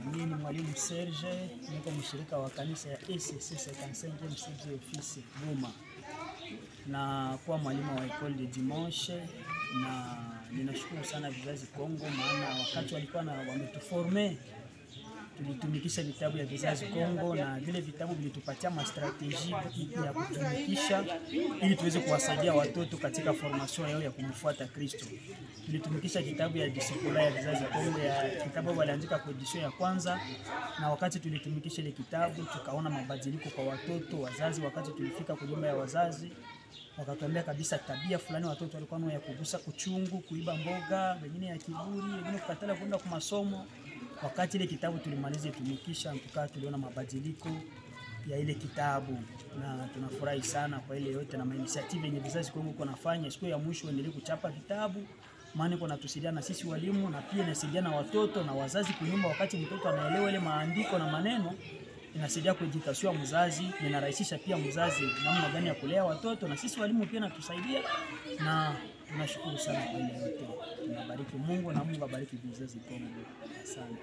Mimi ni mwalimu Serge, niko mshirika wa kanisa ya ECC 55 MCG office Goma. Na kuwa mwalimu wa Ecole de Dimanche, na ninashukuru sana Vizazi Kongo, maana wakati walikuwa wametuforme tulitumikisha vitabu ya Vizazi Kongo, na vile vitabu vilitupatia mastrategie ya kutumikisha ili tuweze kuwasaidia watoto katika formation yao ya kumfuata Kristo. Tulitumikisha kitabu ya discipula ya Vizazi Kongo, ya kitabu waliandika kwa edition ya kwanza, na wakati tulitumikisha ile kitabu tukaona mabadiliko kwa watoto. Wazazi wakati tulifika kwa nyumba ya wazazi wakatuambia kabisa tabia fulani watoto walikuwa nao ya kugusa kuchungu, kuiba mboga, wengine ya kiburi, wengine kukatala kwenda kwa masomo. Wakati ile kitabu tulimaliza tumikisha, tuliona mabadiliko ya ile kitabu, na tunafurahi sana kwa ile yote na initiative yenye Vizazi Kongo kunafanya. Siku ya mwisho endelee kuchapa vitabu, maana kuna tusaidia na sisi walimu, na pia inasaidia na watoto na wazazi kunyumba. Wakati mtoto anaelewa ile maandiko na maneno, inasaidia kuedukasio mzazi, inarahisisha pia mzazi namna gani ya kulea watoto, na sisi walimu pia natusaidia, na tunashukuru sana kwa ile yote. Tunabariki Mungu na Mungu abariki Vizazi Kongo. Asante.